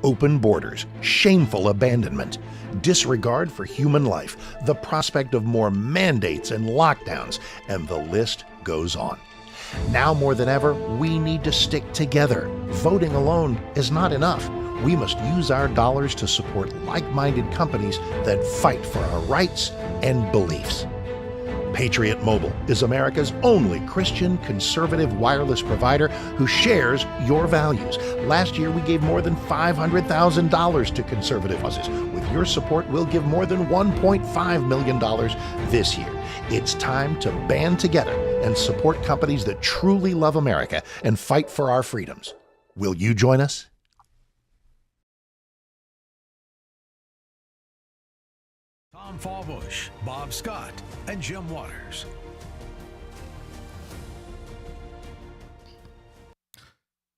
Open borders, shameful abandonment, disregard for human life, the prospect of more mandates and lockdowns, and the list goes on. Now more than ever, we need to stick together. Voting alone is not enough. We must use our dollars to support like-minded companies that fight for our rights and beliefs. Patriot Mobile is America's only Christian conservative wireless provider who shares your values. Last year, we gave more than $500,000 to conservative causes. With your support, we'll give more than $1.5 million this year. It's time to band together and support companies that truly love America and fight for our freedoms. Will you join us? Tom Fallbush, Bob Scott, and Jim Waters.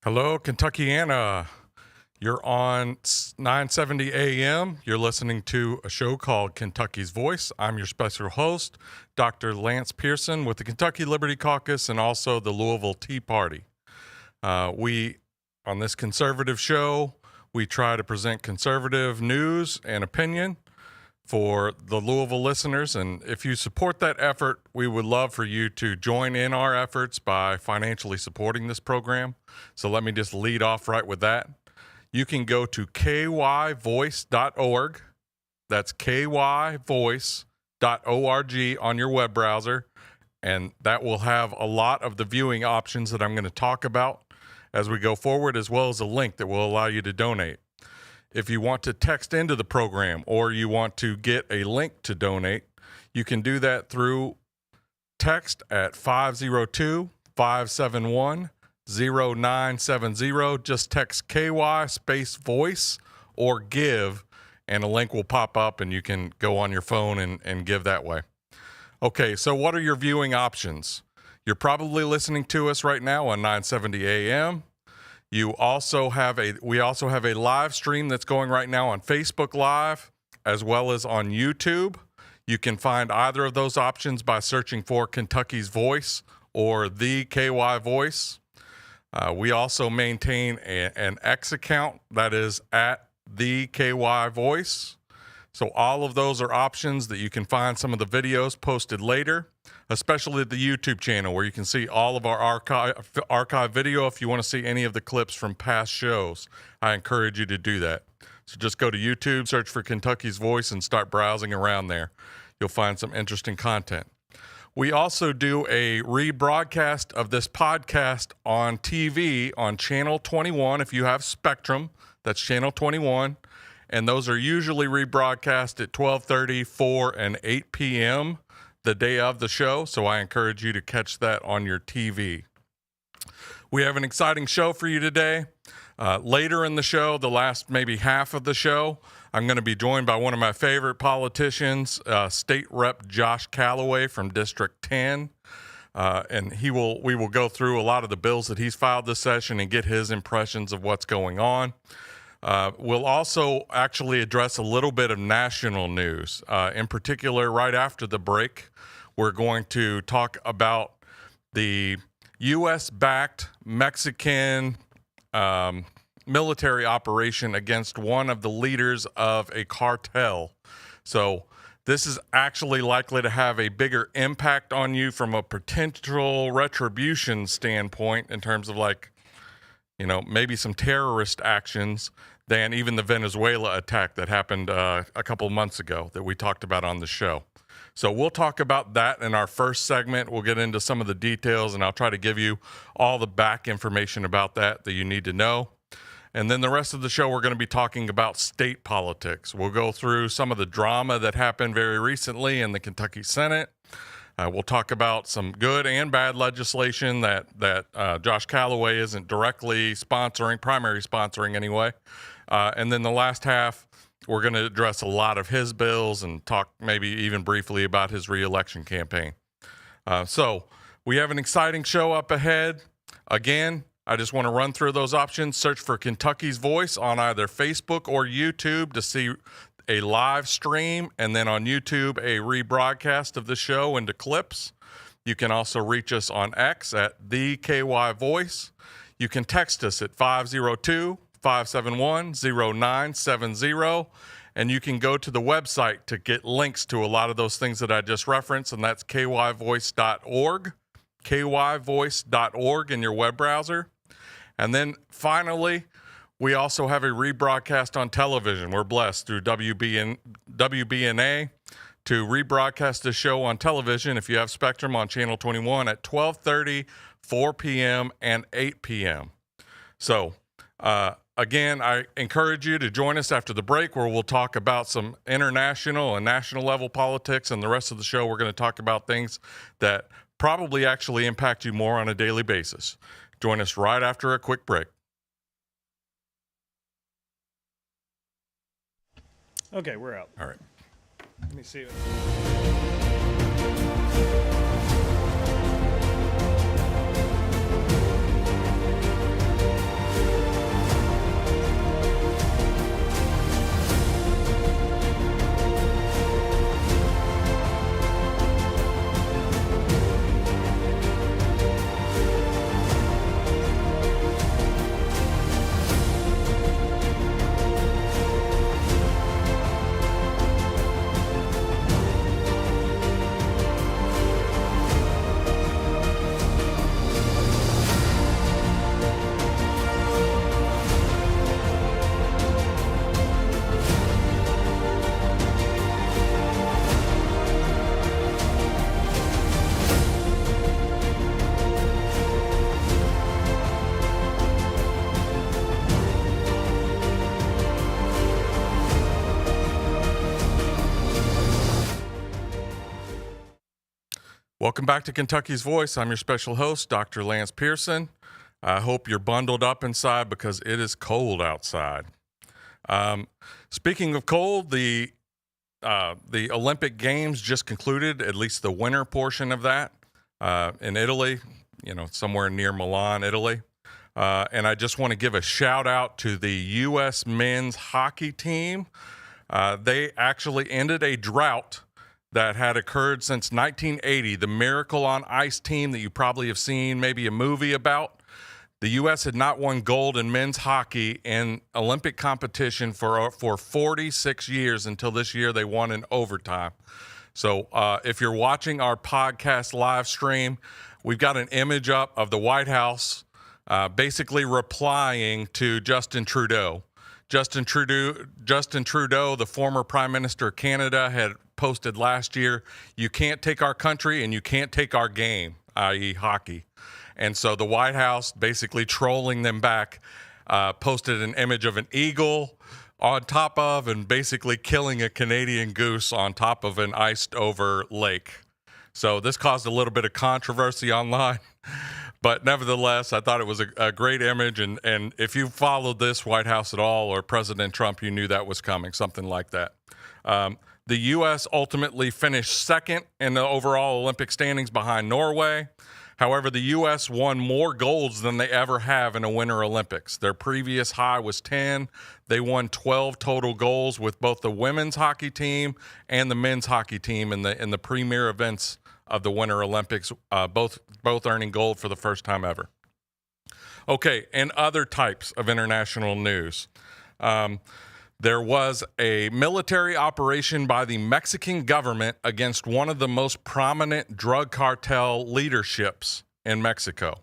Hello, Kentuckiana. You're on 970 AM. You're listening to a show called Kentucky's Voice. I'm your special host, Dr. Lance Pearson with the Kentucky Liberty Caucus and also the Louisville Tea Party. On this conservative show, we try to present conservative news and opinion for the Louisville listeners. And if you support that effort, we would love for you to join in our efforts by financially supporting this program. So let me just lead off right with that. You can go to kyvoice.org. That's kyvoice.org on your web browser. And that will have a lot of the viewing options that I'm going to talk about as we go forward, as well as a link that will allow you to donate. If you want to text into the program or you want to get a link to donate, you can do that through text at 502-571-0970. Just text KY space voice or give, and a link will pop up and you can go on your phone and give that way. Okay, so what are your viewing options? You're probably listening to us right now on 970 AM. We also have a live stream that's going right now on Facebook Live as well as on YouTube. You can find either of those options by searching for Kentucky's Voice or the KY Voice. We also maintain an X account that is at the KY Voice. So all of those are options that you can find some of the videos posted later, especially the YouTube channel where you can see all of our archive video. If you want to see any of the clips from past shows, I encourage you to do that. So just go to YouTube, search for Kentucky's Voice, and start browsing around there. You'll find some interesting content. We also do a rebroadcast of this podcast on TV on Channel 21. If you have Spectrum, that's Channel 21. And those are usually rebroadcast at 12:30, 4, and 8 p.m. the day of the show. So I encourage you to catch that on your TV. We have an exciting show for you today. Later in the show, the last maybe half of the show, I'm going to be joined by one of my favorite politicians, State Rep Josh Calloway from District 10. And we will go through a lot of the bills that he's filed this session and get his impressions of what's going on. We'll also actually address a little bit of national news. In particular, right after the break, we're going to talk about the U.S.-backed Mexican military operation against one of the leaders of a cartel. So this is actually likely to have a bigger impact on you from a potential retribution standpoint in terms of maybe some terrorist actions than even the Venezuela attack that happened a couple months ago that we talked about on the show. So we'll talk about that in our first segment. We'll get into some of the details, and I'll try to give you all the back information about that you need to know. And then the rest of the show, we're going to be talking about state politics. We'll go through some of the drama that happened very recently in the Kentucky Senate. We'll talk about some good and bad legislation that Josh Calloway isn't directly primary sponsoring anyway. And then the last half, we're going to address a lot of his bills and talk maybe even briefly about his reelection campaign. So we have an exciting show up ahead. Again, I just want to run through those options. Search for Kentucky's Voice on either Facebook or YouTube to see a live stream, and then on YouTube, a rebroadcast of the show into clips. You can also reach us on X at the KY Voice. You can text us at 502 571-0970. And you can go to the website to get links to a lot of those things that I just referenced, and that's kyvoice.org, kyvoice.org in your web browser. And then finally, we also have a rebroadcast on television. We're blessed through WBNA to rebroadcast the show on television if you have Spectrum on Channel 21 at 12:30, 4 p.m., and 8 p.m. So, again, I encourage you to join us after the break where we'll talk about some international and national level politics, and the rest of the show we're going to talk about things that probably actually impact you more on a daily basis. Join us right after a quick break. Okay, we're out. All right. Let me see. Welcome back to Kentucky's Voice. I'm your special host, Dr. Lance Pearson. I hope you're bundled up inside because it is cold outside. Speaking of cold, the Olympic Games just concluded, at least the winter portion of that, in Italy, somewhere near Milan, Italy. And I just want to give a shout out to the U.S. men's hockey team. They actually ended a drought that had occurred since 1980, the Miracle on Ice team that you probably have seen maybe a movie about. The U.S. had not won gold in men's hockey in Olympic competition for 46 years until this year they won in overtime. So if you're watching our podcast live stream, we've got an image up of the White House basically replying to Justin Trudeau. Justin Trudeau, the former Prime Minister of Canada, had posted last year, "You can't take our country and you can't take our game," i.e. hockey. And so the White House, basically trolling them back, posted an image of an eagle on top of and basically killing a Canadian goose on top of an iced over lake. So this caused a little bit of controversy online. But nevertheless, I thought it was a great image. And if you followed this White House at all or President Trump, you knew that was coming, something like that. The U.S. ultimately finished second in the overall Olympic standings behind Norway. However, the U.S. won more golds than they ever have in a Winter Olympics. Their previous high was 10. They won 12 total goals with both the women's hockey team and the men's hockey team in the premier events of the Winter Olympics, both earning gold for the first time ever. Okay, and other types of international news. There was a military operation by the Mexican government against one of the most prominent drug cartel leaderships in Mexico.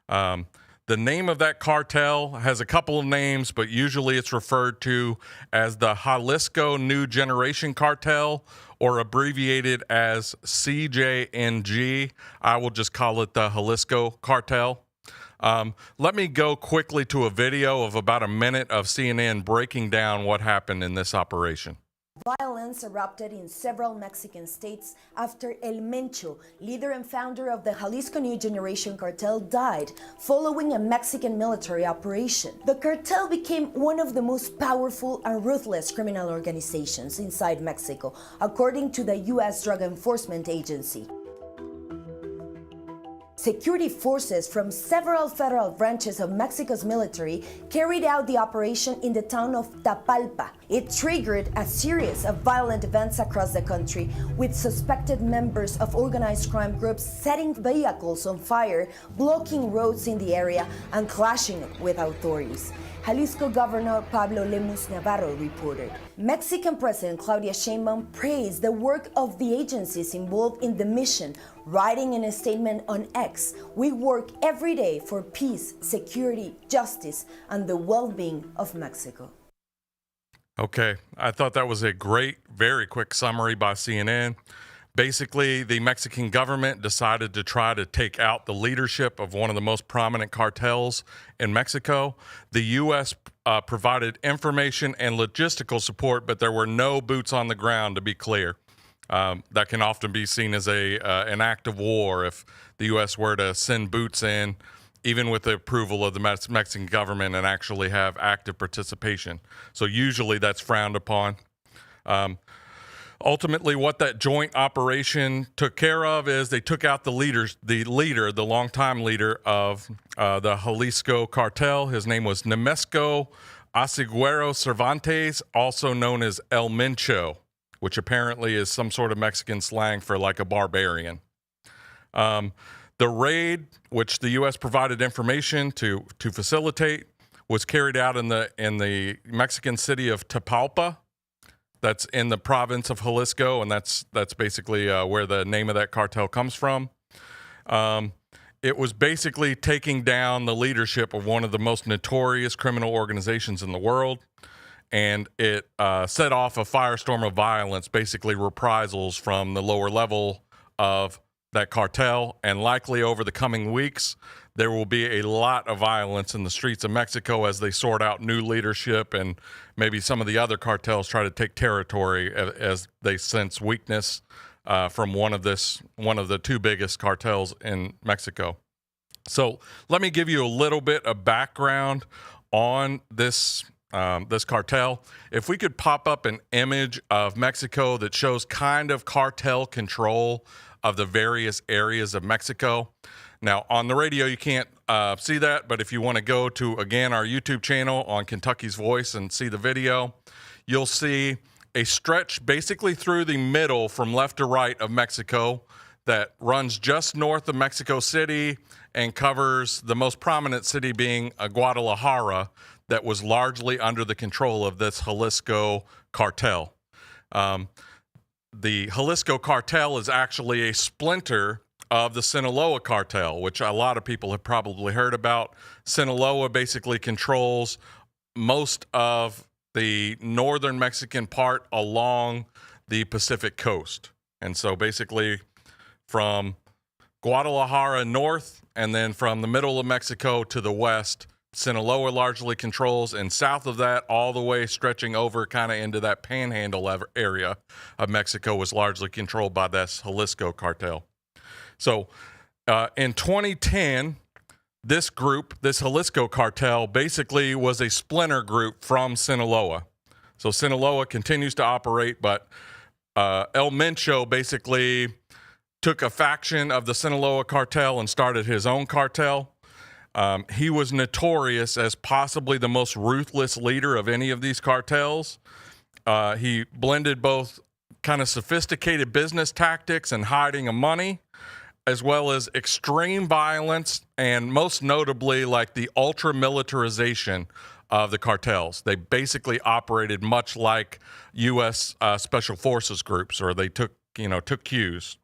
The name of that cartel has a couple of names, but usually it's referred to as the Jalisco New Generation Cartel, or abbreviated as CJNG. I will just call it the Jalisco Cartel. Let me go quickly to a video of about a minute of CNN breaking down what happened in this operation. Violence erupted in several Mexican states after El Mencho, leader and founder of the Jalisco New Generation Cartel, died following a Mexican military operation. The cartel became one of the most powerful and ruthless criminal organizations inside Mexico, according to the U.S. Drug Enforcement Agency. Security forces from several federal branches of Mexico's military carried out the operation in the town of Tapalpa. It triggered a series of violent events across the country, with suspected members of organized crime groups setting vehicles on fire, blocking roads in the area, and clashing with authorities. Jalisco Governor Pablo Lemus Navarro reported. Mexican President Claudia Sheinbaum praised the work of the agencies involved in the mission, writing in a statement on X, "We work every day for peace, security, justice, and the well-being of Mexico." Okay, I thought that was a great, very quick summary by CNN. Basically, the Mexican government decided to try to take out the leadership of one of the most prominent cartels in Mexico. The U.S. Provided information and logistical support, but there were no boots on the ground, to be clear. That can often be seen as an act of war if the U.S. were to send boots in, even with the approval of the Mexican government, and actually have active participation. So usually that's frowned upon. Ultimately, what that joint operation took care of is they took out the longtime leader of the Jalisco cartel. His name was Nemesco Asigüero Cervantes, also known as El Mencho, which apparently is some sort of Mexican slang for like a barbarian. The raid, which the U.S. provided information to facilitate, was carried out in the Mexican city of Tapalpa. That's in the province of Jalisco, and that's basically where the name of that cartel comes from. It was basically taking down the leadership of one of the most notorious criminal organizations in the world, and it set off a firestorm of violence, basically reprisals from the lower level of that cartel, and likely over the coming weeks, there will be a lot of violence in the streets of Mexico as they sort out new leadership, and maybe some of the other cartels try to take territory as they sense weakness from one of the two biggest cartels in Mexico. So let me give you a little bit of background on this cartel. If we could pop up an image of Mexico that shows kind of cartel control of the various areas of Mexico. Now, on the radio, you can't see that, but if you want to go to, again, our YouTube channel on Kentucky's Voice and see the video, you'll see a stretch basically through the middle from left to right of Mexico that runs just north of Mexico City and covers the most prominent city being Guadalajara, that was largely under the control of this Jalisco cartel. The Jalisco cartel is actually a splinter of the Sinaloa cartel, which a lot of people have probably heard about. Sinaloa basically controls most of the northern Mexican part along the Pacific coast. And so basically from Guadalajara north and then from the middle of Mexico to the west, Sinaloa largely controls, and south of that, all the way stretching over kind of into that panhandle area of Mexico, was largely controlled by this Jalisco cartel. So in 2010, this group, this Jalisco cartel, basically was a splinter group from Sinaloa. So Sinaloa continues to operate, but El Mencho basically took a faction of the Sinaloa cartel and started his own cartel. He was notorious as possibly the most ruthless leader of any of these cartels. He blended both kind of sophisticated business tactics and hiding of money, as well as extreme violence, and most notably, like the ultra-militarization of the cartels. They basically operated much like U.S. Special Forces groups, or they took cues.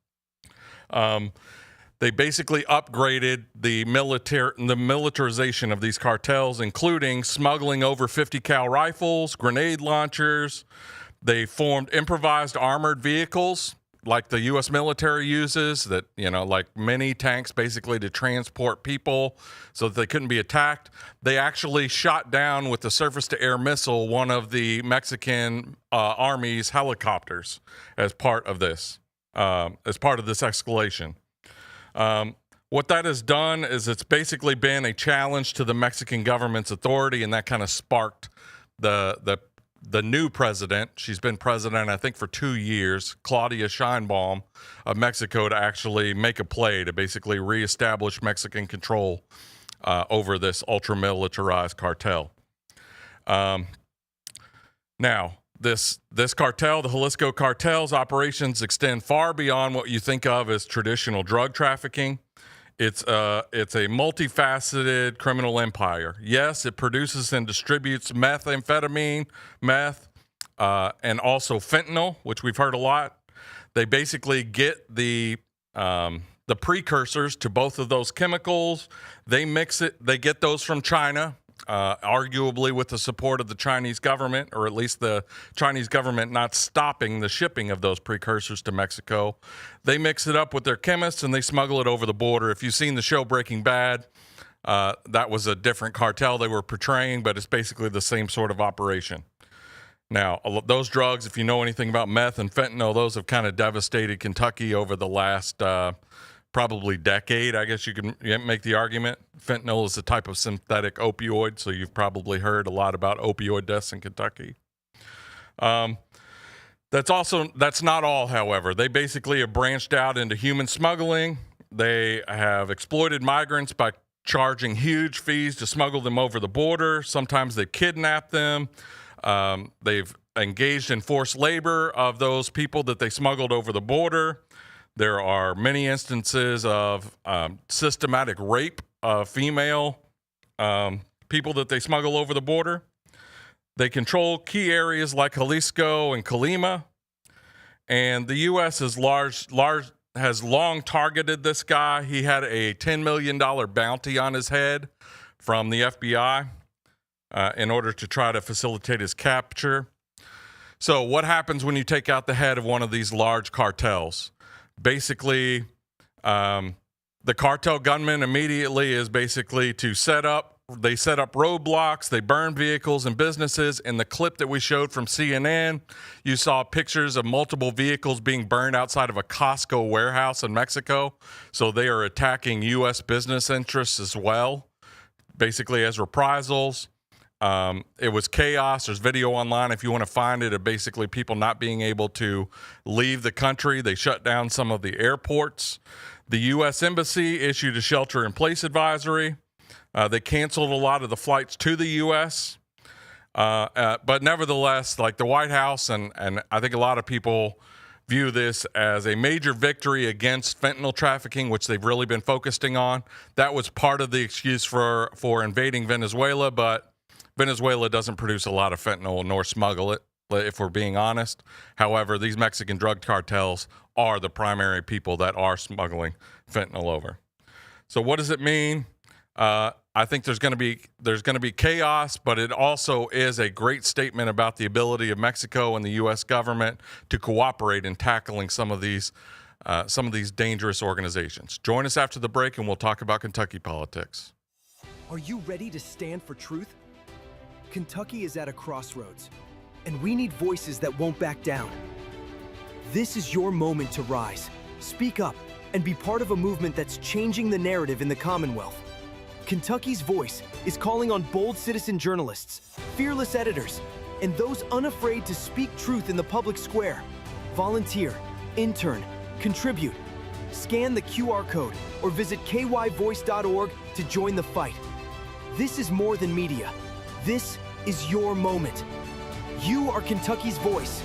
They basically upgraded the militarization of these cartels, including smuggling over 50 cal rifles, grenade launchers. They formed improvised armored vehicles like the U.S. military uses, that, like mini tanks basically to transport people so that they couldn't be attacked. They actually shot down with the surface-to-air missile one of the Mexican Army's helicopters as part of this escalation. What that has done is it's basically been a challenge to the Mexican government's authority, and that kind of sparked the new president. She's been president, I think, for 2 years, Claudia Sheinbaum of Mexico, to actually make a play to basically reestablish Mexican control over this ultra-militarized cartel. Now, this cartel, the Jalisco cartel's operations extend far beyond what you think of as traditional drug trafficking. It's a multifaceted criminal empire. Yes, it produces and distributes methamphetamine, meth, and also fentanyl, which we've heard a lot. They basically get the precursors to both of those chemicals. They mix it. They get those from China, arguably with the support of the Chinese government, or at least the Chinese government not stopping the shipping of those precursors to Mexico. They mix it up with their chemists and they smuggle it over the border. If you've seen the show Breaking Bad, that was a different cartel they were portraying, but it's basically the same sort of operation. Now, those drugs, if you know anything about meth and fentanyl, those have kind of devastated Kentucky over the last probably decade. I guess you can make the argument. Fentanyl is a type of synthetic opioid, so you've probably heard a lot about opioid deaths in Kentucky. That's not all, however. They basically have branched out into human smuggling. They have exploited migrants by charging huge fees to smuggle them over the border. Sometimes they kidnap them. They've engaged in forced labor of those people that they smuggled over the border. There are many instances of systematic rape of female people that they smuggle over the border. They control key areas like Jalisco and Colima. And the U.S. has long targeted this guy. He had a $10 million bounty on his head from the FBI in order to try to facilitate his capture. So what happens when you take out the head of one of these large cartels? Basically, the cartel gunman immediately is basically to set up roadblocks, they burn vehicles and businesses. In the clip that we showed from CNN, you saw pictures of multiple vehicles being burned outside of a Costco warehouse in Mexico. So they are attacking U.S. business interests as well, basically as reprisals. It was chaos. There's video online if you want to find it of basically people not being able to leave the country. They shut down some of the airports. The U.S. Embassy issued a shelter-in-place advisory. They canceled a lot of the flights to the U.S. But nevertheless, like the White House, and I think a lot of people view this as a major victory against fentanyl trafficking, which they've really been focusing on. That was part of the excuse for invading Venezuela, but Venezuela doesn't produce a lot of fentanyl nor smuggle it, if we're being honest. However, these Mexican drug cartels are the primary people that are smuggling fentanyl over. So what does it mean? I think there's going to be chaos, but it also is a great statement about the ability of Mexico and the U.S. government to cooperate in tackling some of these dangerous organizations. Join us after the break, and we'll talk about Kentucky politics. Are you ready to stand for truth? Kentucky is at a crossroads, and we need voices that won't back down. This is your moment to rise, speak up, and be part of a movement that's changing the narrative in the Commonwealth. Kentucky's Voice is calling on bold citizen journalists, fearless editors, and those unafraid to speak truth in the public square. Volunteer, intern, contribute. Scan the QR code or visit kyvoice.org to join the fight. This is more than media. This is your moment. You are Kentucky's voice.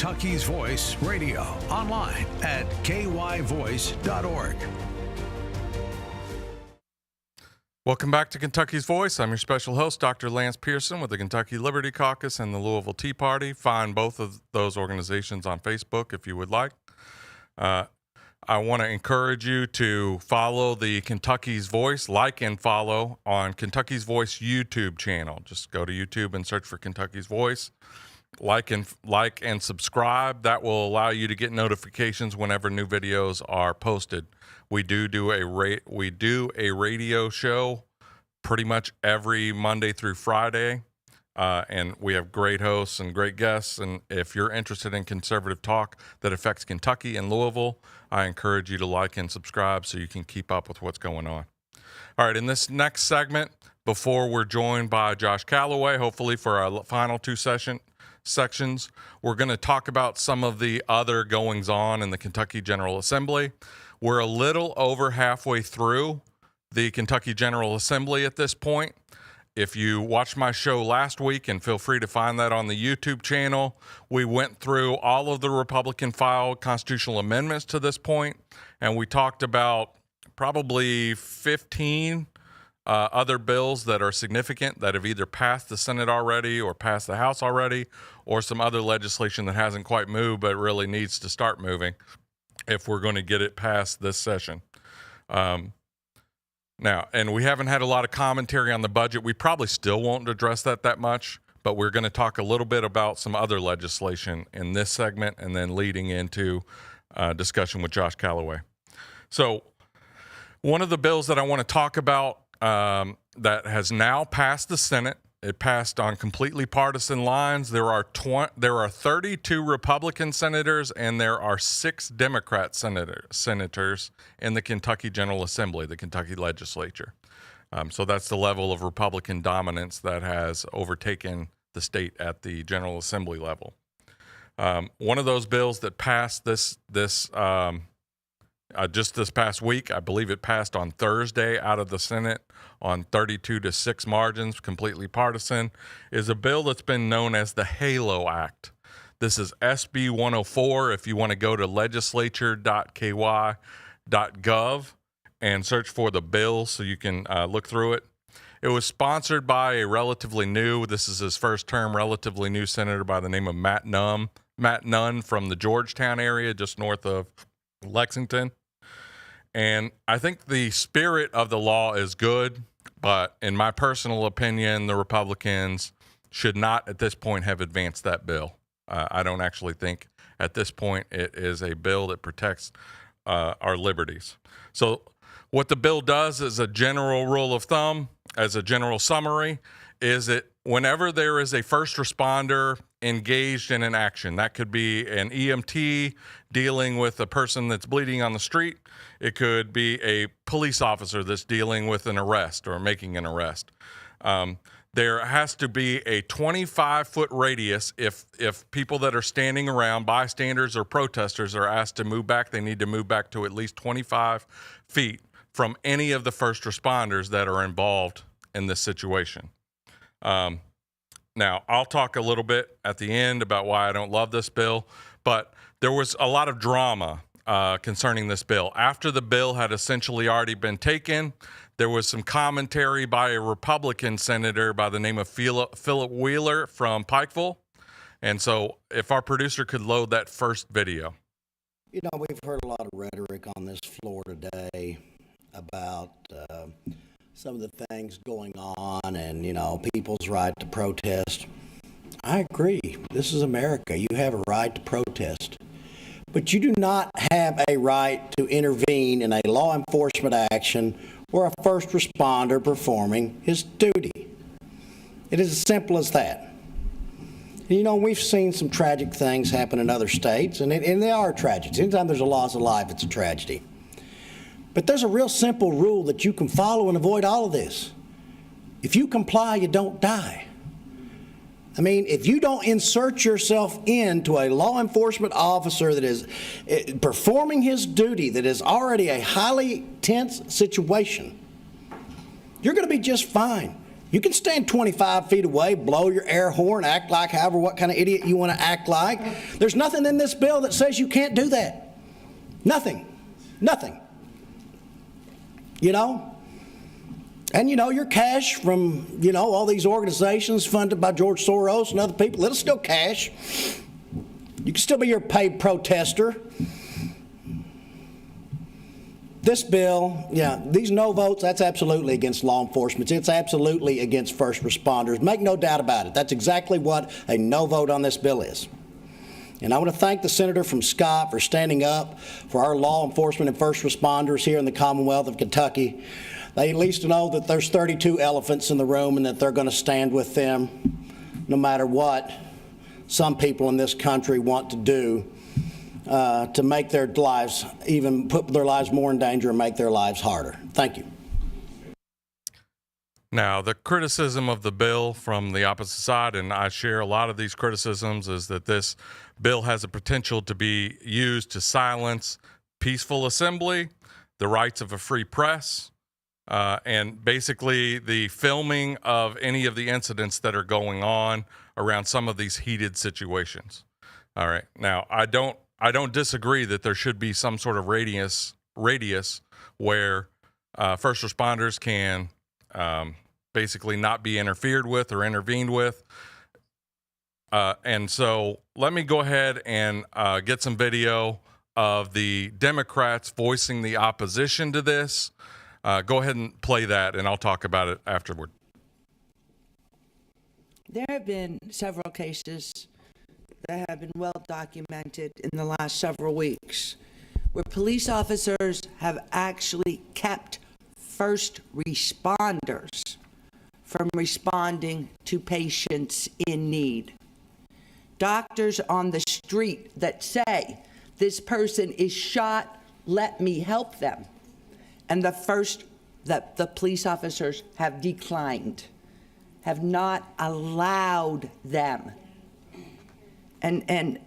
Kentucky's Voice Radio online at kyvoice.org. Welcome back to Kentucky's Voice. I'm your special host, Dr. Lance Pearson with the Kentucky Liberty Caucus and the Louisville Tea Party. Find both of those organizations on Facebook if you would like. I want to encourage you to follow the Kentucky's Voice, like and follow on Kentucky's Voice YouTube channel. Just go to YouTube and search for Kentucky's Voice. Like and subscribe. That will allow you to get notifications whenever new videos are posted. We do a radio show pretty much every Monday through Friday, and we have great hosts and great guests. And if you're interested in conservative talk that affects Kentucky and Louisville, I encourage you to like and subscribe so you can keep up with what's going on. All right, in this next segment, before we're joined by Josh Calloway, hopefully for our final two sections, we're going to talk about some of the other goings on in the Kentucky General Assembly. We're a little over halfway through the Kentucky General Assembly at this point. If you watched my show last week, and feel free to find that on the YouTube channel, we went through all of the Republican filed constitutional amendments to this point, and we talked about probably 15 other bills that are significant that have either passed the Senate already or passed the House already, or some other legislation that hasn't quite moved but really needs to start moving if we're going to get it past this session. Now, and we haven't had a lot of commentary on the budget. We probably still won't address that much, but we're going to talk a little bit about some other legislation in this segment and then leading into discussion with Josh Calloway. So one of the bills that I want to talk about that has now passed the Senate. It passed on completely partisan lines. There are 32 Republican senators and there are 6 Democrat senators in the Kentucky General Assembly, the Kentucky legislature. So that's the level of Republican dominance that has overtaken the state at the General Assembly level. One of those bills that passed just this past week, I believe it passed on Thursday out of the Senate on 32-6 margins, completely partisan, is a bill that's been known as the HALO Act. This is SB 104. If you want to go to legislature.ky.gov and search for the bill so you can look through it. It was sponsored by a this is his first term, relatively new senator by the name of Matt Nunn from the Georgetown area, just north of Lexington. And I think the spirit of the law is good, but in my personal opinion, the Republicans should not at this point have advanced that bill. I don't actually think at this point it is a bill that protects our liberties. So what the bill does is a general rule of thumb, as a general summary, is that whenever there is a first responder engaged in an action, that could be an EMT dealing with a person that's bleeding on the street. It could be a police officer that's dealing with an arrest or making an arrest. There has to be a 25-foot radius. If people that are standing around, bystanders or protesters, are asked to move back, they need to move back to at least 25 feet from any of the first responders that are involved in this situation. Now, I'll talk a little bit at the end about why I don't love this bill, but there was a lot of drama concerning this bill. After the bill had essentially already been taken, there was some commentary by a Republican senator by the name of Philip Wheeler from Pikeville. And so if our producer could load that first video. You know, we've heard a lot of rhetoric on this floor today about some of the things going on and, you know, people's right to protest. I agree. This is America. You have a right to protest. But you do not have a right to intervene in a law enforcement action or a first responder performing his duty. It is as simple as that. And, you know, we've seen some tragic things happen in other states, and they are tragedies. Anytime there's a loss of life, it's a tragedy. But there's a real simple rule that you can follow and avoid all of this. If you comply, you don't die. I mean, if you don't insert yourself into a law enforcement officer that is performing his duty, that is already a highly tense situation, you're going to be just fine. You can stand 25 feet away, blow your air horn, act like however what kind of idiot you want to act like. There's nothing in this bill that says you can't do that. Nothing. Nothing. You know? And you know, your cash from, you know, all these organizations funded by George Soros and other people, it'll still cash. You can still be your paid protester. This bill, yeah, these no votes, that's absolutely against law enforcement. It's absolutely against first responders. Make no doubt about it. That's exactly what a no vote on this bill is. And I want to thank the senator from Scott for standing up for our law enforcement and first responders here in the Commonwealth of Kentucky. They at least know that there's 32 elephants in the room and that they're going to stand with them no matter what some people in this country want to do to make their lives, even put their lives more in danger and make their lives harder. Thank you. Now, the criticism of the bill from the opposite side, and I share a lot of these criticisms, is that this bill has the potential to be used to silence peaceful assembly, the rights of a free press, and basically the filming of any of the incidents that are going on around some of these heated situations. All right. Now, I don't disagree that there should be some sort of radius where first responders can basically not be interfered with or intervened with. And so let me go ahead and get some video of the Democrats voicing the opposition to this. Go ahead and play that, and I'll talk about it afterward. There have been several cases that have been well documented in the last several weeks where police officers have actually kept first responders from responding to patients in need. Doctors on the street that say, this person is shot, let me help them. And the police officers have declined, have not allowed them. And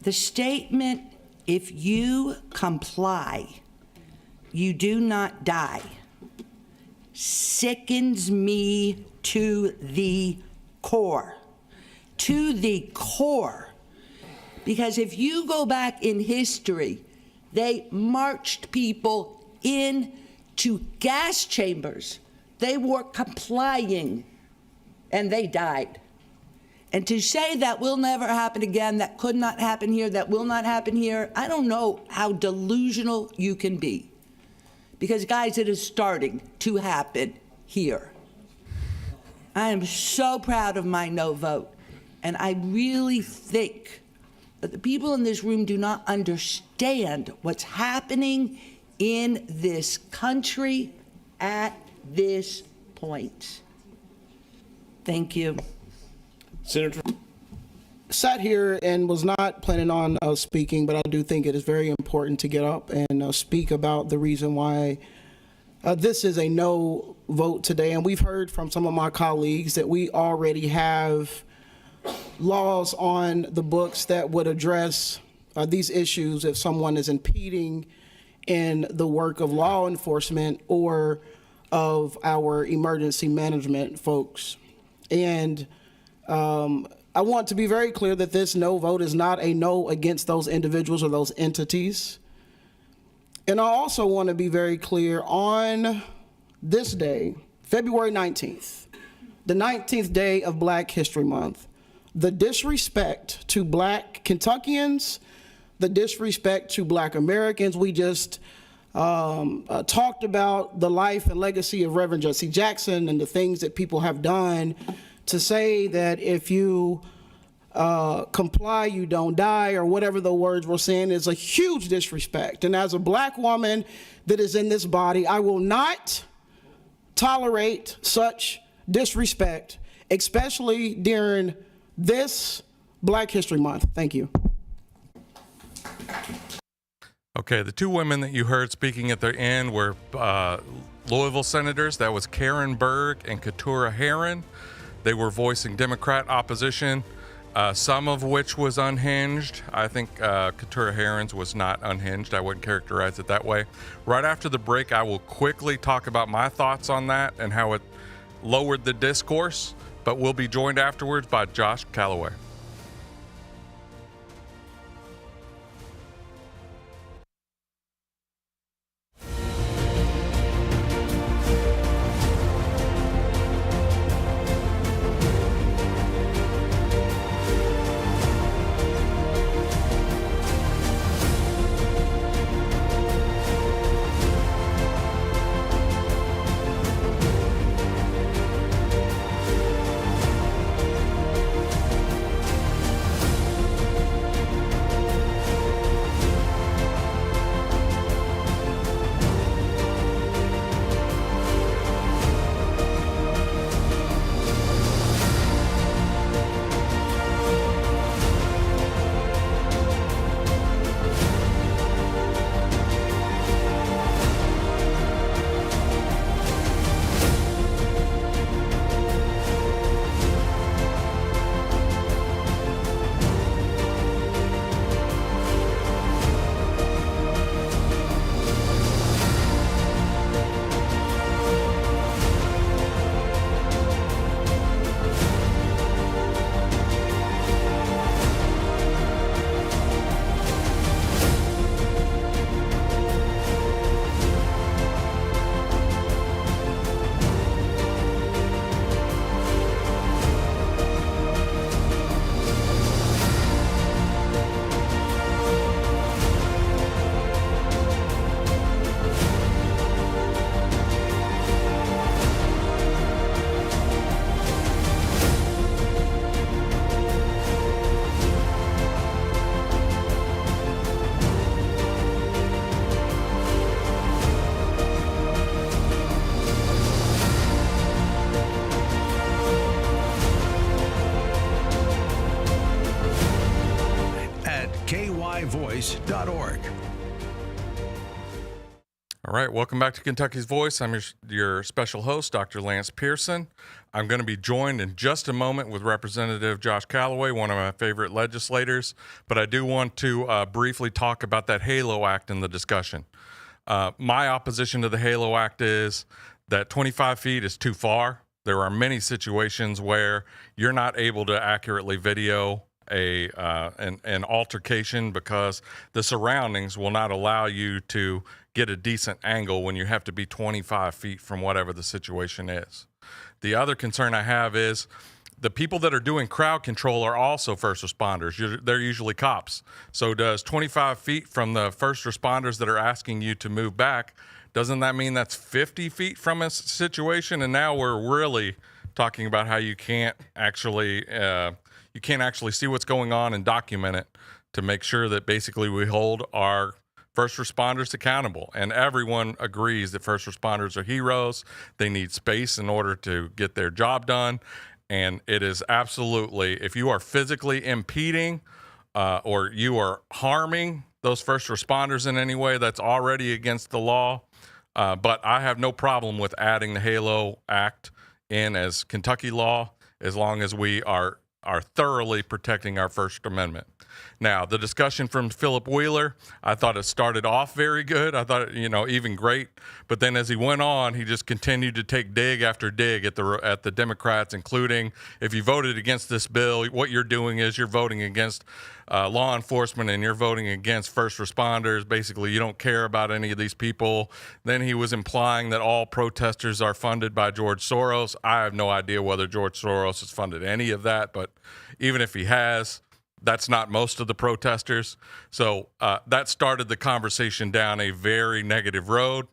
the statement, if you comply, you do not die, sickens me to the core. To the core. Because if you go back in history, they marched people into gas chambers. They were complying, and they died. And to say that will never happen again, that could not happen here, that will not happen here, I don't know how delusional you can be. Because, guys, it is starting to happen here. I am so proud of my no vote. And I really think that the people in this room do not understand what's happening in this country at this point. Thank you. Senator. Sat here and was not planning on speaking, but I do think it is very important to get up and speak about the reason why this is a no vote today. And we've heard from some of my colleagues that we already have laws on the books that would address these issues if someone is impeding in the work of law enforcement or of our emergency management folks. And I want to be very clear that this no vote is not a no against those individuals or those entities. And I also want to be very clear on this day, February 19th, the 19th day of Black History Month, the disrespect to Black Kentuckians, the disrespect to Black Americans. We just talked about the life and legacy of Reverend Jesse Jackson and the things that people have done to say that if you comply, you don't die, or whatever the words were saying, is a huge disrespect. And as a Black woman that is in this body, I will not tolerate such disrespect, especially during this Black History Month. Thank you. Okay, the two women that you heard speaking at the end were Louisville senators. That was Karen Berg and Keturah Herron. They were voicing Democrat opposition some of which was unhinged. I think Keturah Herron's was not unhinged. I wouldn't characterize it that way. Right after the break, I will quickly talk about my thoughts on that and how it lowered the discourse, but we'll be joined afterwards by Josh Calloway. KYVoice.org. All right, welcome back to Kentucky's Voice. I'm your special host, Dr. Lance Pearson. I'm going to be joined in just a moment with Representative Josh Calloway, one of my favorite legislators, but I do want to briefly talk about that HALO Act in the discussion. My opposition to the HALO Act is that 25 feet is too far. There are many situations where you're not able to accurately video an altercation because the surroundings will not allow you to get a decent angle when you have to be 25 feet from whatever the situation is. The other concern I have is the people that are doing crowd control are also first responders. They're usually cops. So does 25 feet from the first responders that are asking you to move back, doesn't that mean that's 50 feet from a situation? And now we're really talking about how you can't actually see what's going on and document it to make sure that basically we hold our first responders accountable. And everyone agrees that first responders are heroes. They need space in order to get their job done. And it is absolutely, if you are physically impeding or you are harming those first responders in any way, that's already against the law. But I have no problem with adding the HALO Act in as Kentucky law, as long as we are thoroughly protecting our First Amendment. Now, the discussion from Philip Wheeler, I thought it started off very good. I thought, even great. But then as he went on, he just continued to take dig after dig at the Democrats, including if you voted against this bill, what you're doing is you're voting against law enforcement and you're voting against first responders. Basically, you don't care about any of these people. Then he was implying that all protesters are funded by George Soros. I have no idea whether George Soros has funded any of that, but even if he has, that's not most of the protesters. So that started the conversation down a very negative road.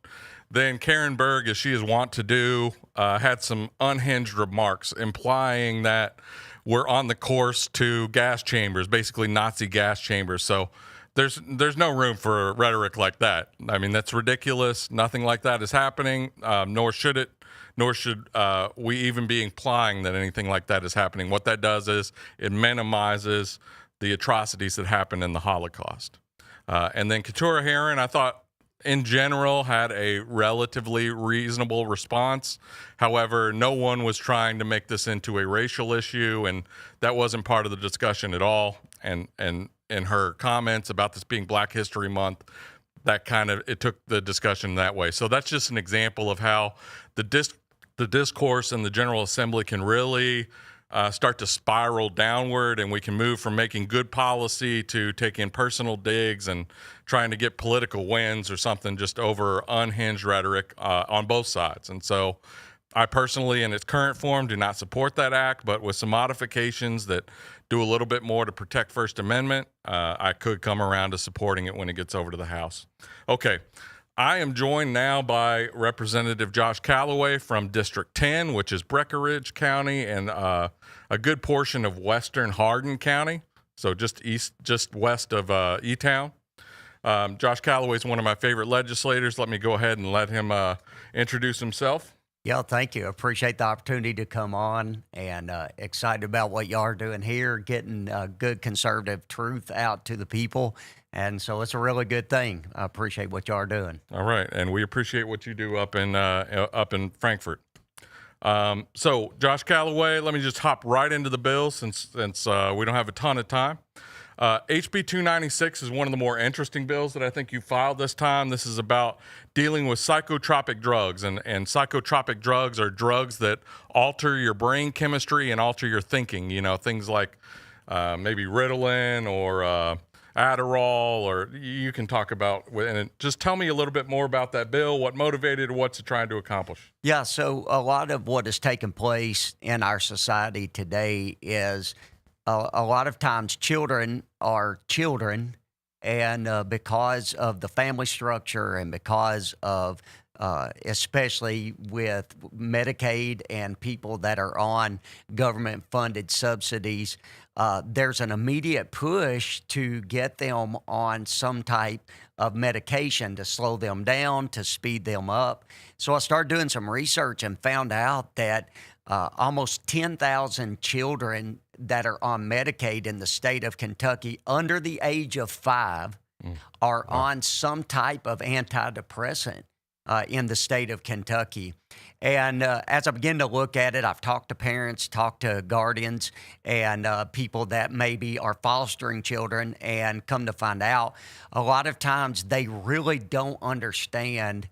Then Karen Berg, as she is wont to do, had some unhinged remarks implying that we're on the course to gas chambers, basically Nazi gas chambers. So there's no room for rhetoric like that. I mean, that's ridiculous. Nothing like that is happening, nor should it. Nor should we even be implying that anything like that is happening. What that does is it minimizes the atrocities that happened in the Holocaust. And then Keturah Herron, I thought in general, had a relatively reasonable response. However, no one was trying to make this into a racial issue, and that wasn't part of the discussion at all. And in her comments about this being Black History Month, that it took the discussion that way. So that's just an example of how the discourse in the General Assembly can really start to spiral downward, and we can move from making good policy to taking personal digs and trying to get political wins or something just over unhinged rhetoric on both sides. And so I personally, in its current form, do not support that act, but with some modifications that do a little bit more to protect First Amendment, I could come around to supporting it when it gets over to the House. Okay. I am joined now by Representative Josh Callaway from District 10, which is Breckinridge County and a good portion of western Hardin County, so just west of E-Town. Josh Callaway is one of my favorite legislators. Let me go ahead and let him introduce himself. Yeah, thank you. Appreciate the opportunity to come on, and excited about what y'all are doing here, getting good conservative truth out to the people. And so it's a really good thing. I appreciate what y'all are doing. All right, and we appreciate what you do up in Frankfort. So, Josh Callaway, let me just hop right into the bill since we don't have a ton of time. HB 296 is one of the more interesting bills that I think you filed this time. This is about dealing with psychotropic drugs, and psychotropic drugs are drugs that alter your brain chemistry and alter your thinking. You know, things like maybe Ritalin or Adderall, or you can talk about, and just tell me a little bit more about that bill, what motivated, what's it trying to accomplish? Yeah, so a lot of what has taken place in our society today is a lot of times children are children, and because of the family structure and because of especially with Medicaid and people that are on government-funded subsidies, there's an immediate push to get them on some type of medication to slow them down, to speed them up. So I started doing some research and found out that almost 10,000 children that are on Medicaid in the state of Kentucky under the age of 5 are on some type of antidepressant in the state of Kentucky. And as I begin to look at it, I've talked to parents, talked to guardians, and people that maybe are fostering children, and come to find out, a lot of times they really don't understand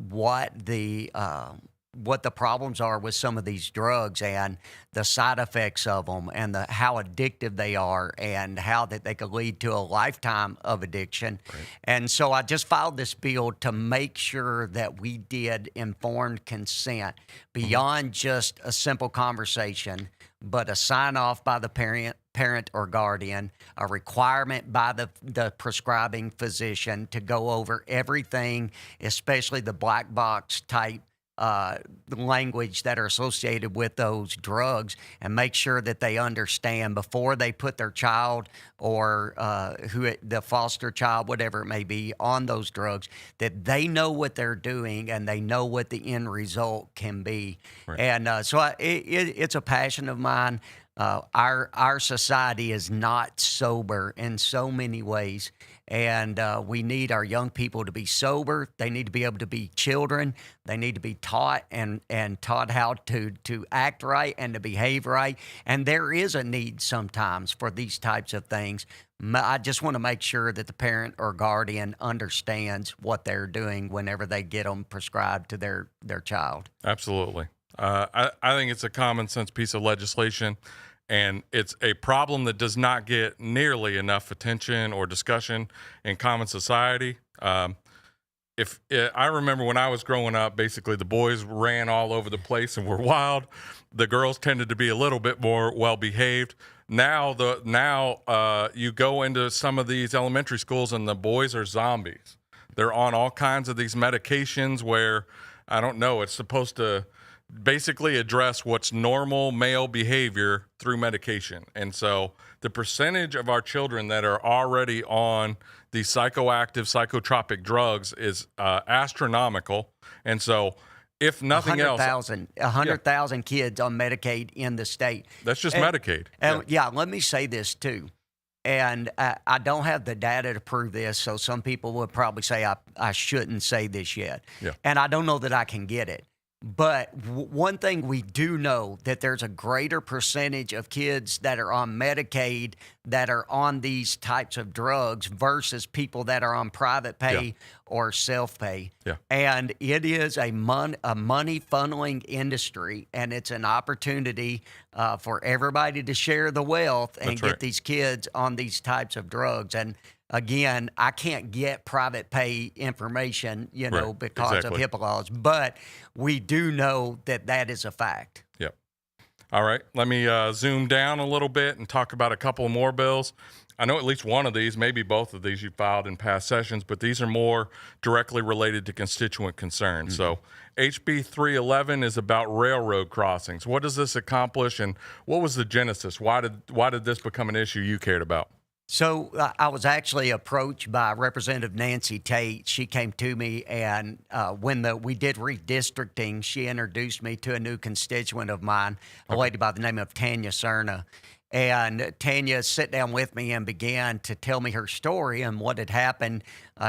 what the problems are with some of these drugs and the side effects of them, and how addictive they are, and how that they could lead to a lifetime of addiction. Right. And so I just filed this bill to make sure that we did informed consent beyond just a simple conversation, but a sign off by the parent or guardian, a requirement by the prescribing physician to go over everything, especially the black box type language that are associated with those drugs, and make sure that they understand before they put their child or the foster child, whatever it may be, on those drugs, that they know what they're doing and they know what the end result can be. Right. And so it's a passion of mine. Our society is not sober in so many ways, and we need our young people to be sober. They need to be able to be children. They need to be taught and taught how to act right and to behave right. And there is a need sometimes for these types of things. I just want to make sure that the parent or guardian understands what they're doing whenever they get them prescribed to their child. Absolutely. I think it's a common sense piece of legislation, and it's a problem that does not get nearly enough attention or discussion in common society. I remember when I was growing up, basically the boys ran all over the place and were wild. The girls tended to be a little bit more well-behaved. Now you go into some of these elementary schools and the boys are zombies. They're on all kinds of these medications where, I don't know, it's supposed to basically address what's normal male behavior through medication. And so the percentage of our children that are already on these psychoactive, psychotropic drugs is astronomical. And so if nothing 100,000 kids on Medicaid in the state. That's just Medicaid. And yeah, let me say this too. And I don't have the data to prove this, so some people would probably say I shouldn't say this yet. Yeah. And I don't know that I can get it. But one thing we do know, that there's a greater percentage of kids that are on Medicaid that are on these types of drugs versus people that are on private pay or self-pay. Yeah. And it is a money funneling industry, and it's an opportunity for everybody to share the wealth and get these kids on these types of drugs. And again, I can't get private pay information, because of HIPAA laws, but we do know that that is a fact. Yep. All right. Let me zoom down a little bit and talk about a couple more bills. I know at least one of these, maybe both of these you filed in past sessions, but these are more directly related to constituent concerns. So HB 311 is about railroad crossings. What does this accomplish, and what was the genesis? Why did this become an issue you cared about? So I was actually approached by Representative Nancy Tate. She came to me, and when we did redistricting, she introduced me to a new constituent of mine, a lady by the name of Tanya Cerna. And Tanya sat down with me and began to tell me her story and what had happened.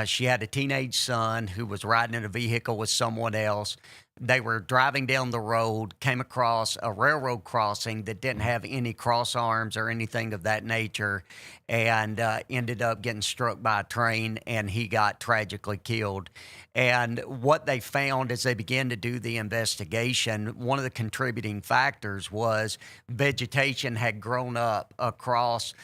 She had a teenage son who was riding in a vehicle with someone else. They were driving down the road, came across a railroad crossing that didn't have any cross arms or anything of that nature, and ended up getting struck by a train, and he got tragically killed. And what they found as they began to do the investigation, one of the contributing factors was vegetation had grown up across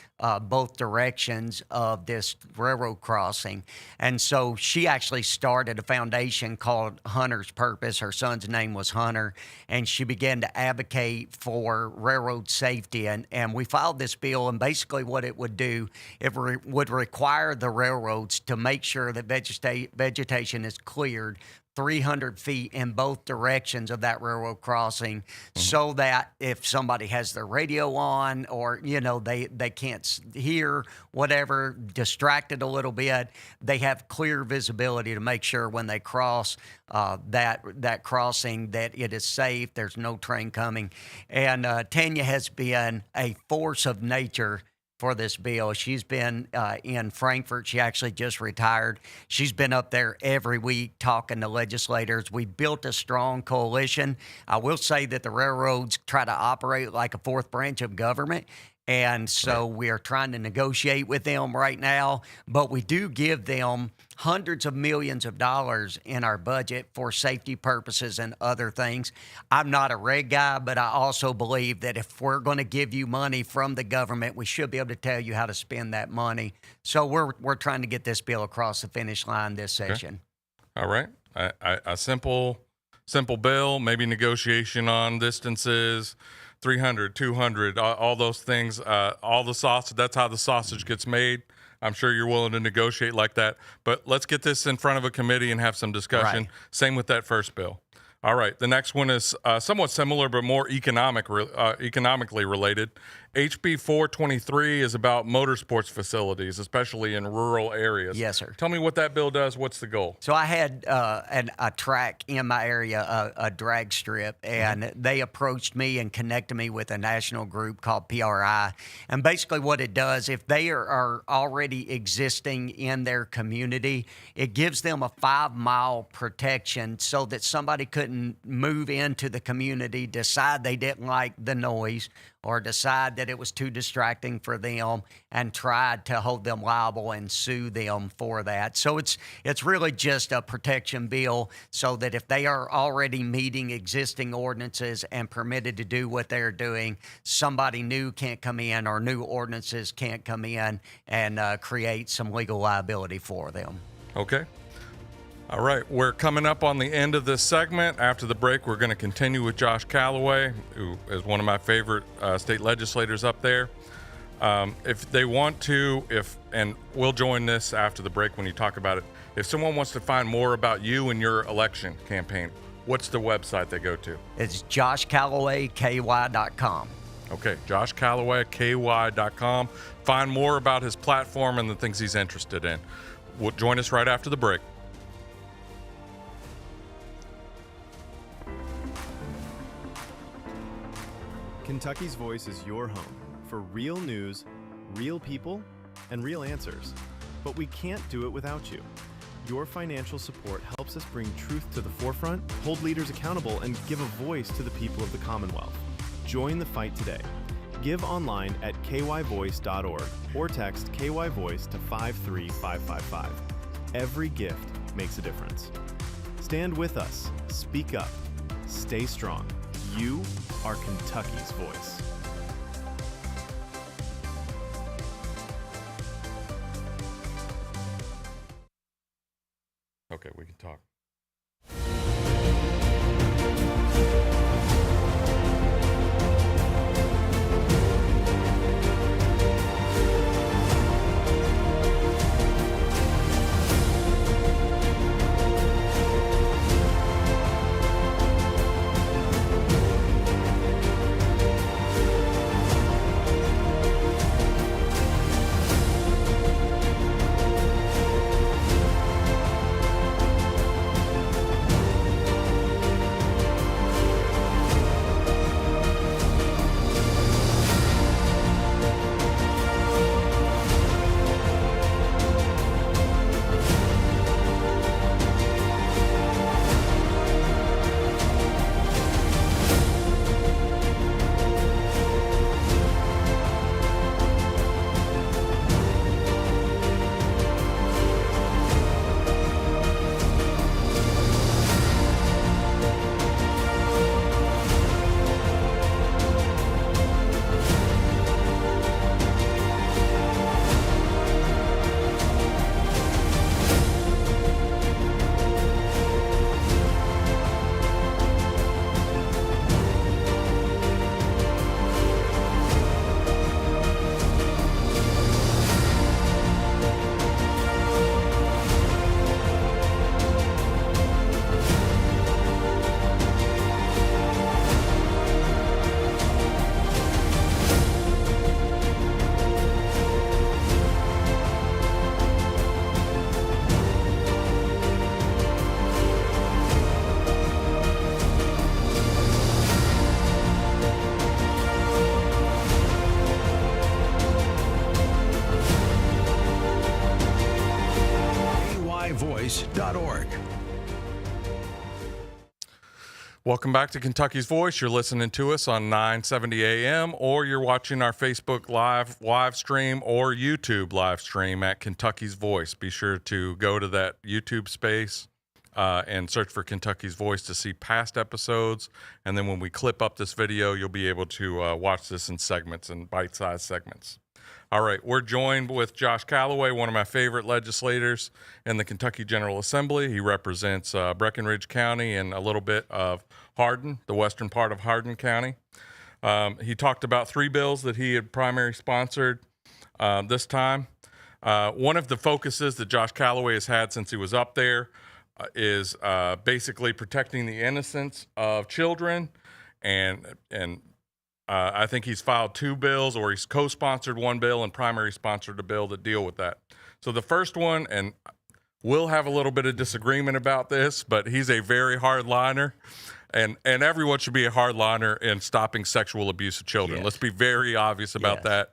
both directions of this railroad crossing. And so she actually started a foundation called Hunter's Purpose. Her son's name was Hunter, and she began to advocate for railroad safety. And we filed this bill, and basically what it would do, it would require the railroads to make sure that vegetation is cleared 300 feet in both directions of that railroad crossing, so that if somebody has their radio on, or they can't hear, whatever, distracted a little bit, they have clear visibility to make sure when they cross that crossing that it is safe, there's no train coming. And Tanya has been a force of nature for this bill. She's been in Frankfurt. She actually just retired. She's been up there every week talking to legislators. We built a strong coalition. I will say that the railroads try to operate like a fourth branch of government. And so we are trying to negotiate with them right now, but we do give them hundreds of millions of dollars in our budget for safety purposes and other things. I'm not a reg guy, but I also believe that if we're going to give you money from the government, we should be able to tell you how to spend that money. So we're trying to get this bill across the finish line this session. All right. A simple bill, maybe negotiation on distances, 300, 200, all those things, all the sausage. That's how the sausage gets made. I'm sure you're willing to negotiate like that. But let's get this in front of a committee and have some discussion. Right. Same with that first bill. All right. The next one is somewhat similar but more economically related. HB 423 is about motorsports facilities, especially in rural areas. Yes, sir. Tell me what that bill does. What's the goal? So I had a track in my area, a drag strip, and they approached me and connected me with a national group called PRI. And basically what it does, if they are already existing in their community, it gives them a 5-mile protection so that somebody couldn't move into the community, decide they didn't like the noise, or decide that it was too distracting for them and tried to hold them liable and sue them for that. So it's really just a protection bill so that if they are already meeting existing ordinances and permitted to do what they're doing, somebody new can't come in, or new ordinances can't come in and create some legal liability for them. Okay. All right, we're coming up on the end of this segment. After the break, we're going to continue with Josh Callaway, who is one of my favorite state legislators up there. If they want to, and we'll join this after the break when you talk about it. If someone wants to find more about you and your election campaign, what's the website they go to? It's joshcallawayky.com. Okay, joshcallawayky.com. Find more about his platform and the things he's interested in. We'll join us right after the break. Kentucky's Voice is your home for real news, real people, and real answers. But we can't do it without you. Your financial support helps us bring truth to the forefront, hold leaders accountable, and give a voice to the people of the Commonwealth. Join the fight today. Give online at kyvoice.org or text KYVoice to 53555. Every gift makes a difference. Stand with us. Speak up. Stay strong. You are Kentucky's voice. Okay, we can talk. KYVoice.org. Welcome back to Kentucky's Voice. You're listening to us on 970 AM, or you're watching our Facebook live stream or YouTube live stream at Kentucky's Voice. Be sure to go to that YouTube space and search for Kentucky's Voice to see past episodes. And then when we clip up this video, you'll be able to watch this in segments and bite-sized segments. All right, we're joined with Josh Calloway, one of my favorite legislators in the Kentucky General Assembly. He represents Breckinridge County and a little bit of Hardin, the western part of Hardin County. He talked about 3 bills that he had primary sponsored this time. One of the focuses that Josh Calloway has had since he was up there is basically protecting the innocence of children, and I think he's filed 2 bills, or he's co-sponsored 1 bill and primary sponsored a bill that deal with that. So the first one, and we'll have a little bit of disagreement about this, but he's a very hardliner, and everyone should be a hardliner in stopping sexual abuse of children. Yes. Let's be very obvious about Yes.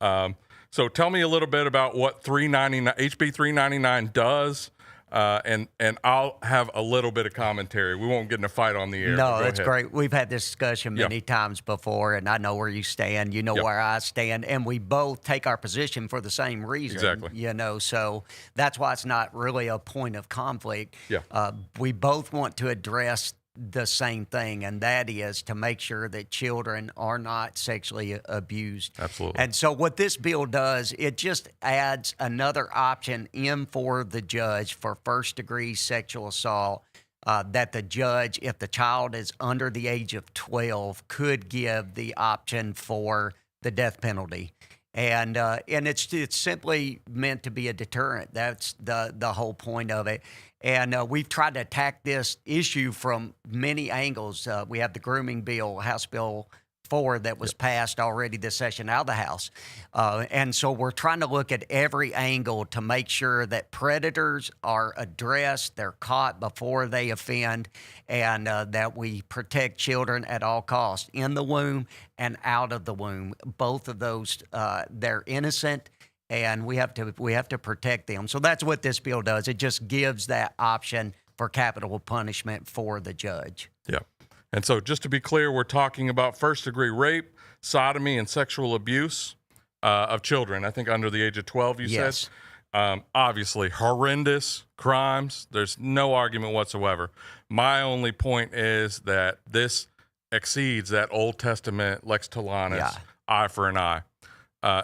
that. So tell me a little bit about what HB 399 does. And I'll have a little bit of commentary. We won't get in a fight on the air. No, Go that's ahead. great. We've had this discussion many times before, and I know where you stand. You know Yep. where I stand, and we both take our position for the same reason. Exactly. You know, so that's why it's not really a point of conflict. Yeah. We both want to address the same thing, and that is to make sure that children are not sexually abused. Absolutely. And so what this bill does, it just adds another option in for the judge for first-degree sexual assault, that the judge, if the child is under the age of 12, could give the option for the death penalty. And it's simply meant to be a deterrent. That's the whole point of it. And we've tried to attack this issue from many angles. We have the grooming bill, House Bill 4, that was passed already this session out of the House. And so we're trying to look at every angle to make sure that predators are addressed, they're caught before they offend, and that we protect children at all costs, in the womb and out of the womb. Both of those, they're innocent, and we have to protect them. So that's what this bill does. It just gives that option for capital punishment for the judge. Yeah. And so just to be clear, we're talking about first-degree rape, sodomy, and sexual abuse of children, I think under the age of 12, you Yes. said. Obviously, horrendous crimes. There's no argument whatsoever. My only point is that this exceeds that Old Testament lex talionis, eye for an eye.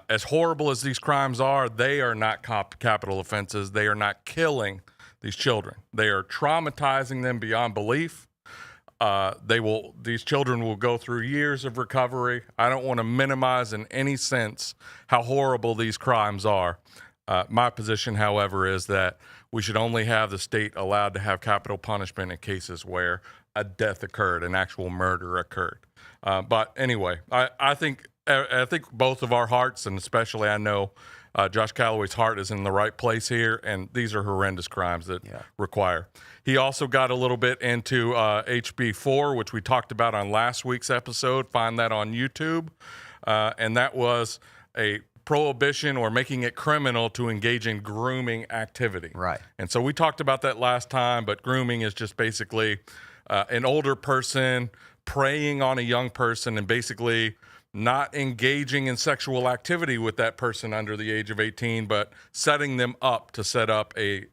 As horrible as these crimes are, they are not capital offenses. They are not killing these children. They are traumatizing them beyond belief. These children will go through years of recovery. I don't want to minimize in any sense how horrible these crimes are. My position, however, is that we should only have the state allowed to have capital punishment in cases where a death occurred, an actual murder occurred. But anyway, I think both of our hearts, and especially I know Josh Calloway's heart is in the right place here, and these are horrendous crimes that require. He also got a little bit into HB 4, which we talked about on last week's episode. Find that on YouTube. And that was a prohibition or making it criminal to engage in grooming activity. Right. And so we talked about that last time, but grooming is just basically an older person preying on a young person and basically not engaging in sexual activity with that person under the age of 18, but setting them up to set up a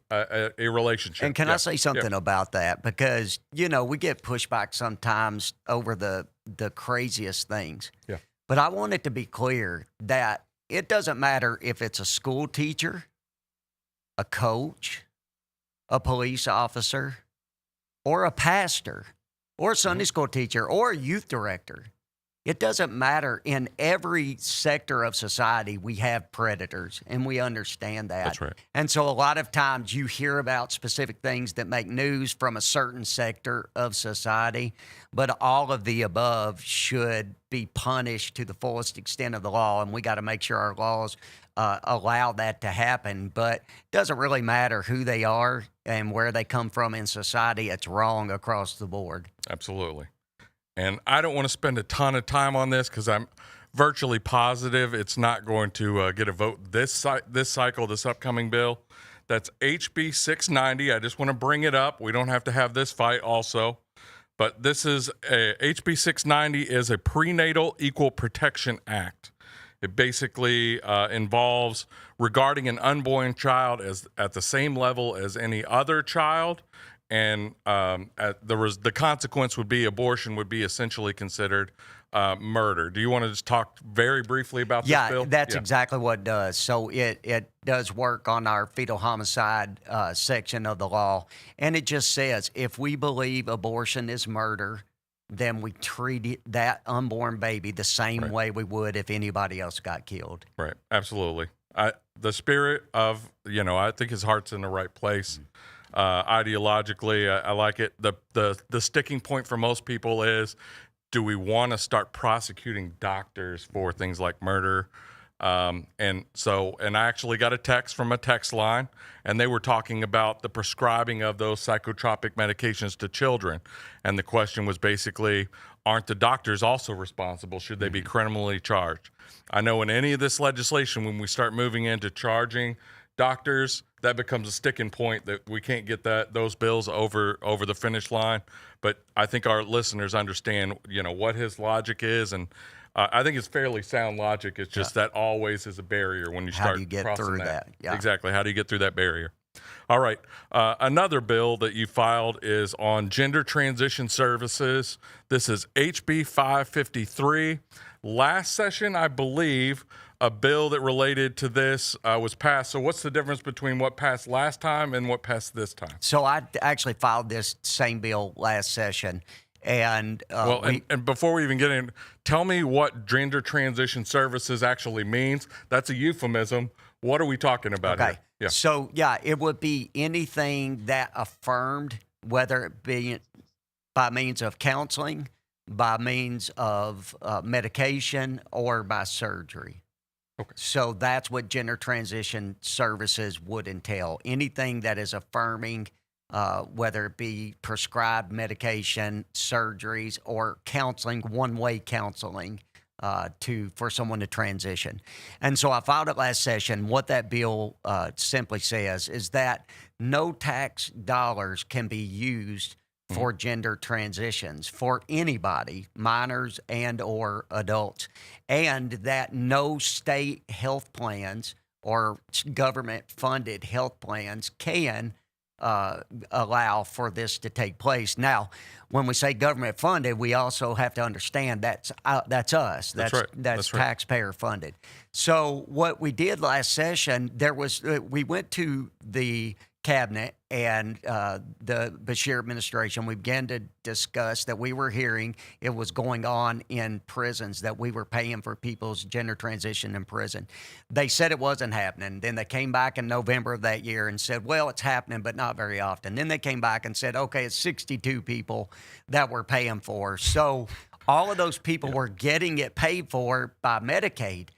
relationship. And can I say something about that? Because, we get pushback sometimes over the craziest things. Yeah. But I want it to be clear that it doesn't matter if it's a school teacher, a coach, a police officer, or a pastor, or a Sunday school teacher, or a youth director. It doesn't matter. In every sector of society, we have predators, and we understand that. That's right. And so a lot of times you hear about specific things that make news from a certain sector of society, but all of the above should be punished to the fullest extent of the law, and we got to make sure our laws allow that to happen. But it doesn't really matter who they are and where they come from in society. It's wrong across the board. Absolutely. And I don't want to spend a ton of time on this because I'm virtually positive it's not going to get a vote this cycle, this upcoming bill. That's HB 690. I just want to bring it up. We don't have to have this fight also. But this is HB 690 is a Prenatal Equal Protection Act. It basically involves regarding an unborn child as at the same level as any other child. And the consequence would be abortion would be essentially considered murder. Do you want to just talk very briefly about this bill? That's exactly what it does. So it does work on our fetal homicide section of the law. And it just says if we believe abortion is murder, then we treat that unborn baby the same way we would if anybody else got killed. Right. Absolutely. The spirit of, I think his heart's in the right place. Ideologically, I like it. The sticking point for most people is, do we want to start prosecuting doctors for things like murder? And I actually got a text from a text line, and they were talking about the prescribing of those psychotropic medications to children. And the question was basically, aren't the doctors also responsible? Should they be criminally charged? I know in any of this legislation, when we start moving into charging doctors, that becomes a sticking point that we can't get those bills over the finish line. But I think our listeners understand, what his logic is, and I think it's fairly sound logic. It's just that always is a barrier when you start crossing that. How do you get through that? Yeah. Exactly. How do you get through that barrier? All right. Another bill that you filed is on gender transition services. This is HB 553. Last session, I believe, a bill that related to this was passed. So what's the difference between what passed last time and what passed this time? So I actually filed this same bill last session. And and before we even get in, tell me what gender transition services actually means. That's a euphemism. What are we talking about here? Yeah. So, it would be anything that affirmed, whether it be by means of counseling, by means of medication, or by surgery. Okay. So that's what gender transition services would entail. Anything that is affirming, whether it be prescribed medication, surgeries, or counseling, one-way counseling, for someone to transition. And so I filed it last session. What that bill simply says is that no tax dollars can be used for gender transitions for anybody, minors and or adults, and that no state health plans or government-funded health plans can allow for this to take place. Now, when we say government-funded, we also have to understand that's us. That's right. That's taxpayer-funded. So what we did last session, we went to the cabinet and the Bashir administration. We began to discuss that we were hearing it was going on in prisons, that we were paying for people's gender transition in prison. They said it wasn't happening. Then they came back in November of that year and said, well, it's happening, but not very often. Then they came back and said, okay, it's 62 people that we're paying for. So all of those people were getting it paid for by Medicaid.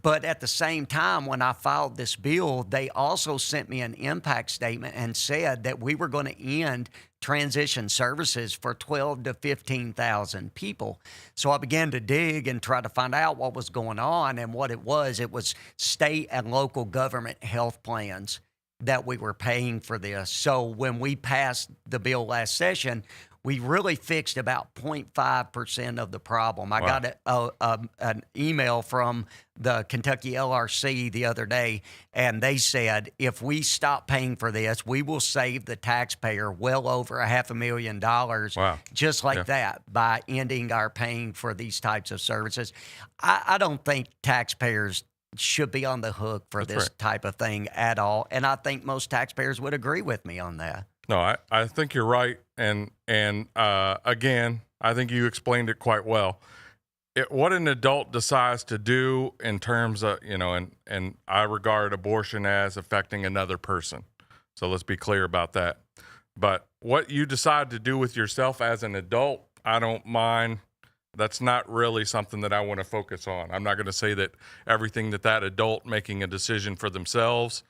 But at the same time, when I filed this bill, they also sent me an impact statement and said that we were going to end transition services for 12 to 15,000 people. So I began to dig and try to find out what was going on, and what it was state and local government health plans that we were paying for this. So when we passed the bill last session, we really fixed about 0.5% of the problem. I got an email from the Kentucky LRC the other day, and they said, if we stop paying for this, we will save the taxpayer well over $500,000 just like that by ending our paying for these types of services. I don't think taxpayers should be on the hook for this type of thing at all, and I think most taxpayers would agree with me on that. No, I think you're right, and again, I think you explained it quite well. What an adult decides to do in terms of, and I regard abortion as affecting another person. So let's be clear about that. But what you decide to do with yourself as an adult, I don't mind. That's not really something that I want to focus on. I'm not going to say that everything that adult making a decision for themselves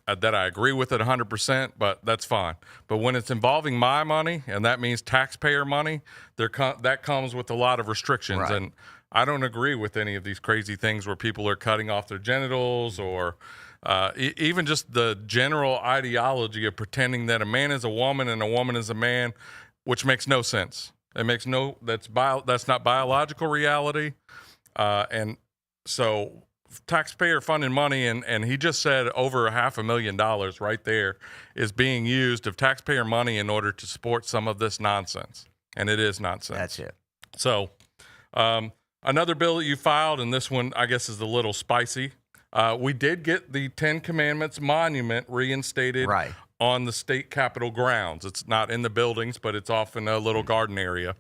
that I agree with it 100%, but that's fine. But when it's involving my money, and that means taxpayer money, that comes with a lot of restrictions. Right. And I don't agree with any of these crazy things where people are cutting off their genitals or even just the general ideology of pretending that a man is a woman and a woman is a man, which makes no sense. That's not biological reality. And so taxpayer funding money, and he just said over $500,000 right there is being used of taxpayer money in order to support some of this nonsense. And it is nonsense. That's it. So another bill that you filed, and this one I guess is a little spicy. We did get the 10 Commandments monument reinstated on the state capitol grounds. It's not in the buildings, but it's off in a little garden area.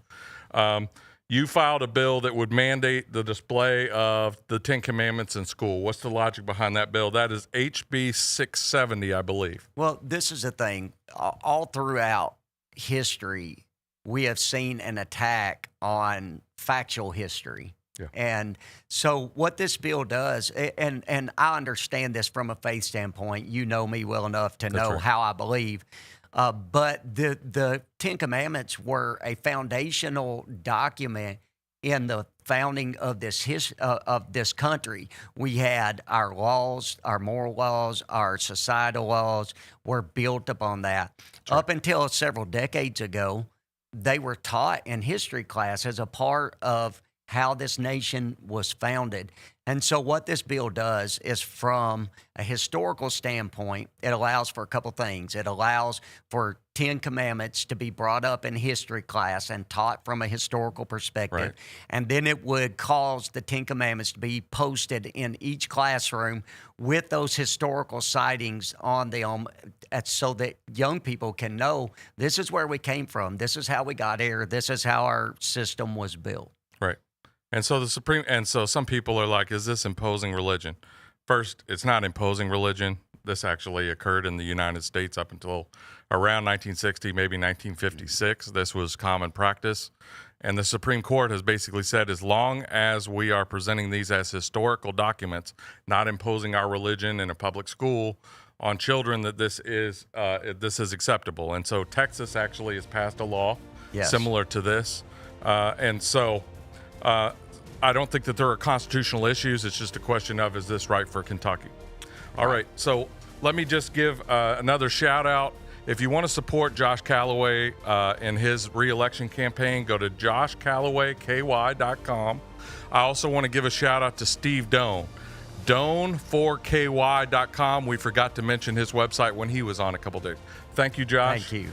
You filed a bill that would mandate the display of the 10 Commandments in school. What's the logic behind that bill? That is HB 670, I believe. Well, this is the thing. All throughout history, we have seen an attack on factual history. Yeah. And so what this bill does, and I understand this from a faith standpoint. You know me well enough to know how I believe. But the 10 Commandments were a foundational document in the founding of this country. We had our laws, our moral laws, our societal laws were built upon that. Sure. Up until several decades ago, they were taught in history class as a part of how this nation was founded. And so what this bill does is, from a historical standpoint, it allows for a couple things. It allows for 10 Commandments to be brought up in history class and taught from a historical perspective. Right. And then it would cause the 10 Commandments to be posted in each classroom with those historical sightings on them, so that young people can know this is where we came from. This is how we got here. This is how our system was built. Right. And so some people are like, is this imposing religion? First, it's not imposing religion. This actually occurred in the United States up until around 1960, maybe 1956. This was common practice. And the Supreme Court has basically said, as long as we are presenting these as historical documents, not imposing our religion in a public school on children, that this is acceptable. And so Texas actually has passed a law similar to this. I don't think that there are constitutional issues. It's just a question of, is this right for Kentucky? All right. So let me just give another shout out. If you want to support Josh Calloway in his re-election campaign, go to joshcallawayky.com. I also want to give a shout out to Steve Doan. Doan4ky.com. We forgot to mention his website when he was on a couple days. Thank you, Josh. Thank you.